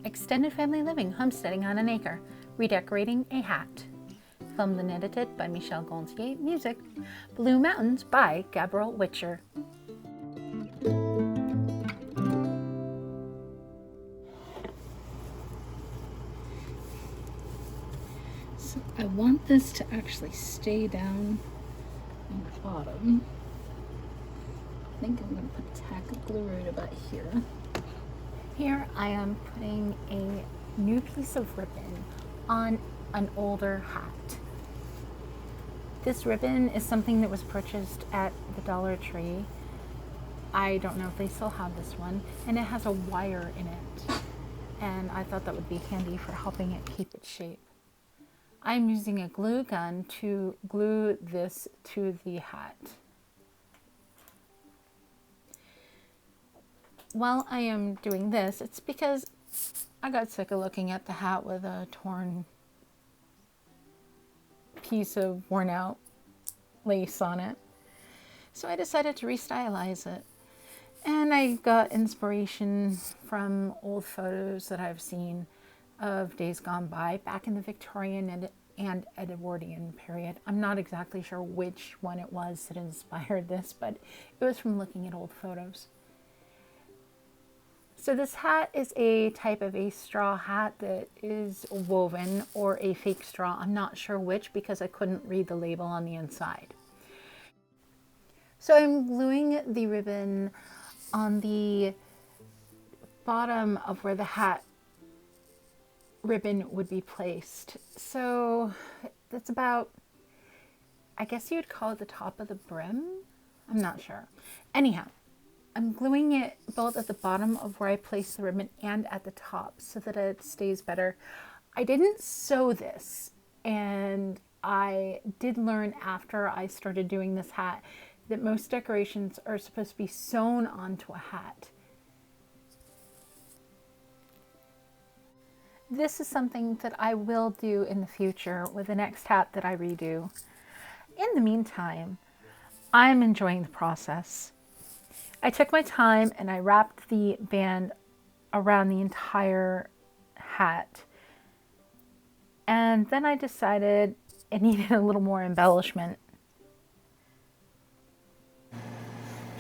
Extended Family Living, Homesteading on an Acre, Redecorating a Hat. Filmed and edited by Michelle Gontier. Music, Blue Mountains by Gabrielle Witcher. So I want this to actually stay down on the bottom. I think I'm going to put a tack of glue right about here. Here I am putting a new piece of ribbon on an older hat. This ribbon is something that was purchased at the Dollar Tree. I don't know if they still have this one, and it has a wire in it, and I thought that would be handy for helping it keep its shape. I'm using a glue gun to glue this to the hat. While I am doing this, it's because I got sick of looking at the hat with a torn piece of worn out lace on it. So I decided to restylize it. And I got inspiration from old photos that I've seen of days gone by back in the Victorian and Edwardian period. I'm not exactly sure which one it was that inspired this, but it was from looking at old photos. So this hat is a type of a straw hat that is woven, or a fake straw. I'm not sure which because I couldn't read the label on the inside. So I'm gluing the ribbon on the bottom of where the hat ribbon would be placed. So that's about, I guess you would call it the top of the brim. I'm not sure. Anyhow, I'm gluing it both at the bottom of where I place the ribbon and at the top so that it stays better. I didn't sew this, and I did learn after I started doing this hat that most decorations are supposed to be sewn onto a hat. This is something that I will do in the future with the next hat that I redo. In the meantime, I'm enjoying the process. I took my time and I wrapped the band around the entire hat. And then I decided it needed a little more embellishment.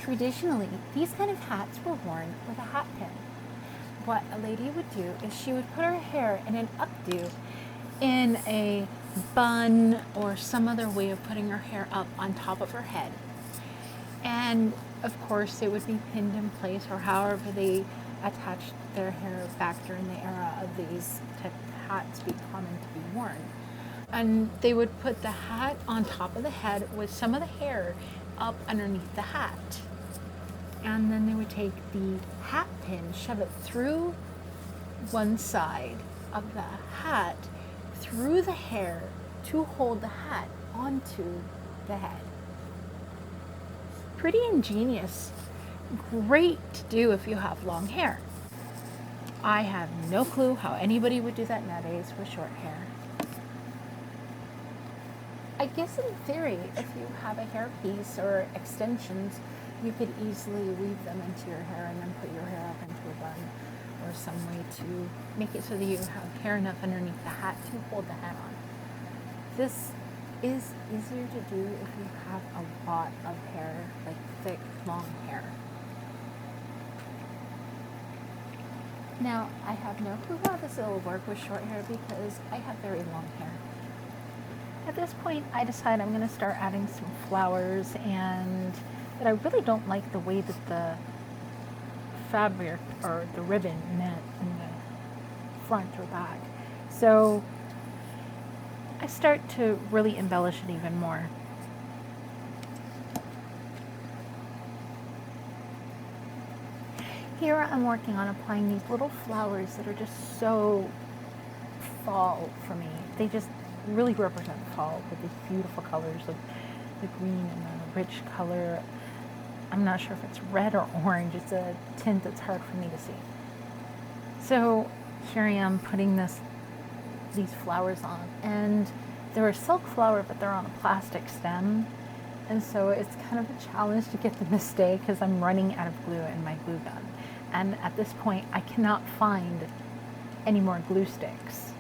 Traditionally, these kind of hats were worn with a hat pin. What a lady would do is she would put her hair in an updo, in a bun, or some other way of putting her hair up on top of her head. And of course, it would be pinned in place, or however they attached their hair back during the era of these type of hats being common to be worn. And they would put the hat on top of the head with some of the hair up underneath the hat. And then they would take the hat pin, shove it through one side of the hat, through the hair, to hold the hat onto the head. Pretty ingenious. Great to do if you have long hair. I have no clue how anybody would do that nowadays with short hair. I guess in theory, if you have a hairpiece or extensions, you could easily weave them into your hair and then put your hair up into a bun, or some way to make it so that you have hair enough underneath the hat to hold the hat on. This is easier to do if you have a lot of hair, like thick, long hair. Now, I have no clue how this will work with short hair because I have very long hair. At this point, I decide I'm going to start adding some flowers, and that I really don't like the way that the fabric or the ribbon met in the front or back. So I start to really embellish it even more. Here I'm working on applying these little flowers that are just so fall for me. They just really represent fall with these beautiful colors of the green and the rich color. I'm not sure if it's red or orange. It's a tint that's hard for me to see. So here I am putting these flowers on, and they're a silk flower, but they're on a plastic stem, and so it's kind of a challenge to get them to stay because I'm running out of glue in my glue gun. And at this point, I cannot find any more glue sticks.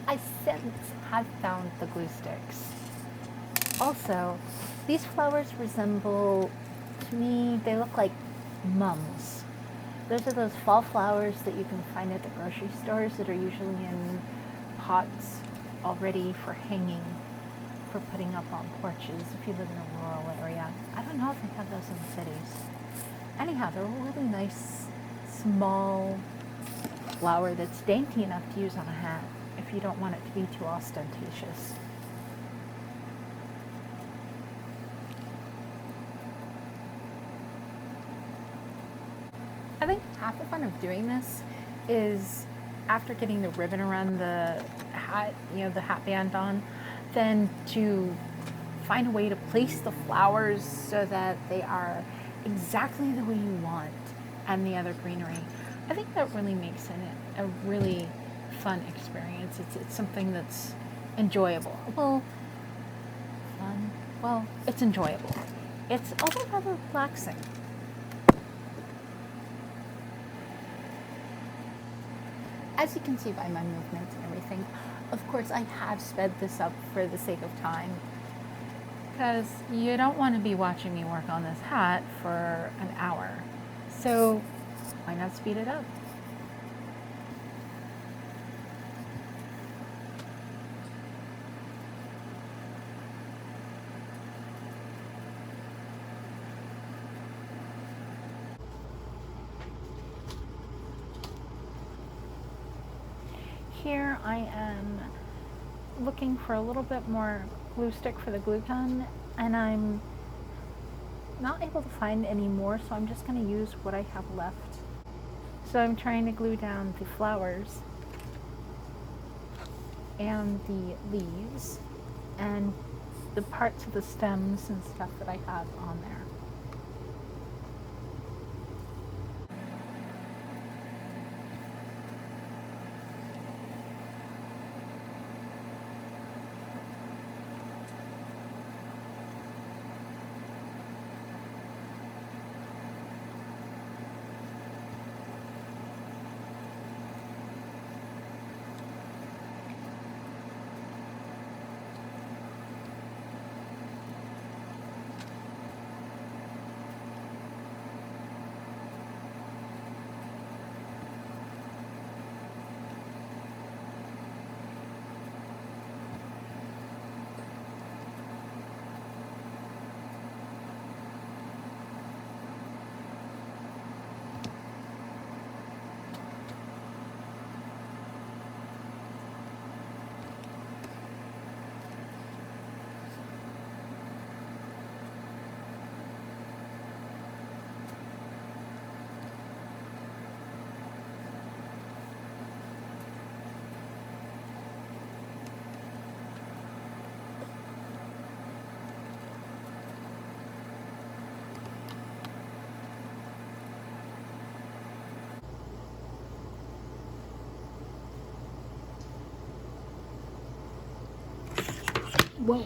I since have found the glue sticks. Also, these flowers resemble, to me, they look like mums. Those are those fall flowers that you can find at the grocery stores that are usually in pots already for hanging, for putting up on porches if you live in a rural area. I don't know if they have those in the cities. Anyhow, they're a really nice, small flower that's dainty enough to use on a hat if you don't want it to be too ostentatious. I think half the fun of doing this is after getting the ribbon around the hat, the hat band on, then to find a way to place the flowers so that they are exactly the way you want and the other greenery. I think that really makes it a really fun experience. It's something that's enjoyable. Well, fun. Well, it's enjoyable. It's also rather relaxing. As you can see by my movements and everything, of course I have sped this up for the sake of time, because you don't want to be watching me work on this hat for an hour. So why not speed it up? Here I am looking for a little bit more glue stick for the glue gun, and I'm not able to find any more, so I'm just going to use what I have left. So I'm trying to glue down the flowers and the leaves and the parts of the stems and stuff that I have on there. Whoa.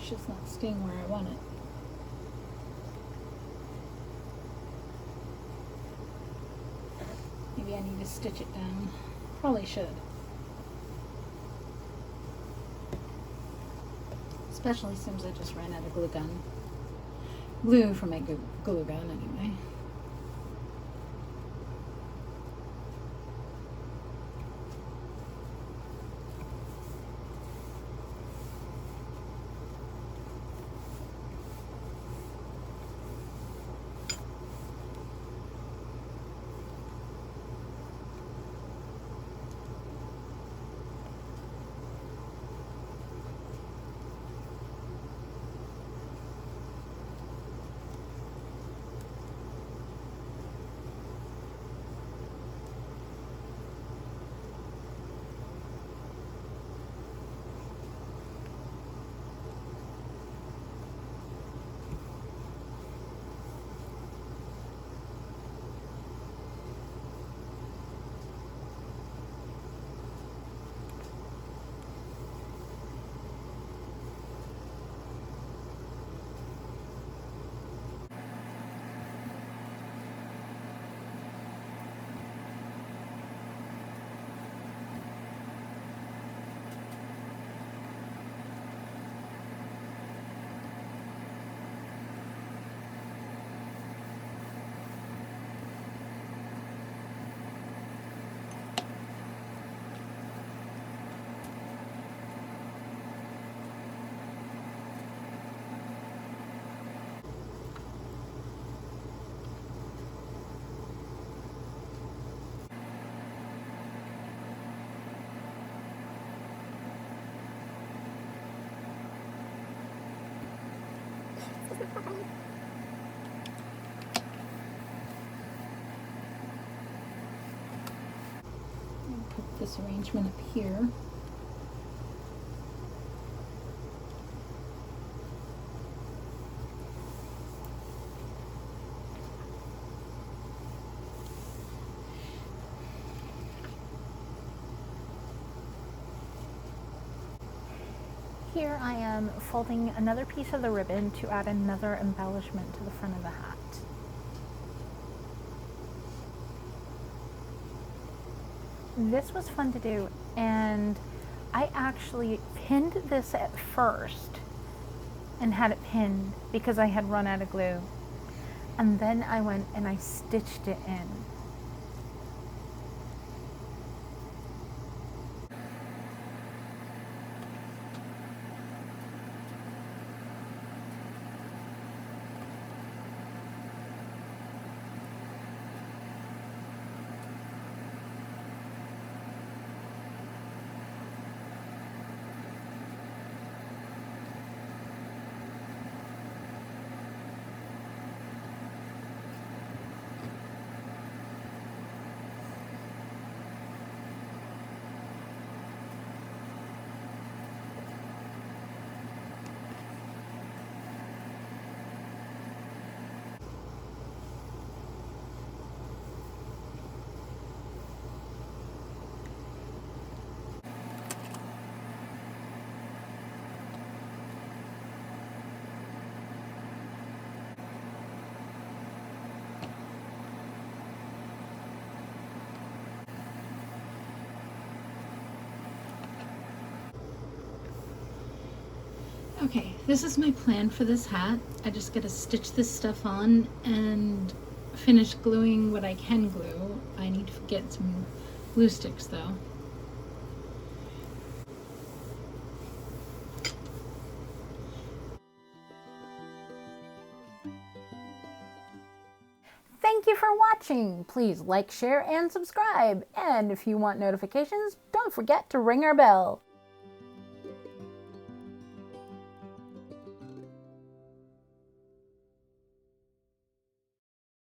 It's just not staying where I want it. Maybe I need to stitch it down. Probably should. Especially since I just ran out of glue gun. Glue for my glue gun anyway. Put this arrangement up here. Here I am folding another piece of the ribbon to add another embellishment to the front of the hat. This was fun to do, and I actually pinned this at first and had it pinned because I had run out of glue, and then I went and I stitched it in. Okay, this is my plan for this hat. I just gotta stitch this stuff on and finish gluing what I can glue. I need to get some glue sticks though. Thank you for watching. Please like, share, and subscribe. And if you want notifications, don't forget to ring our bell.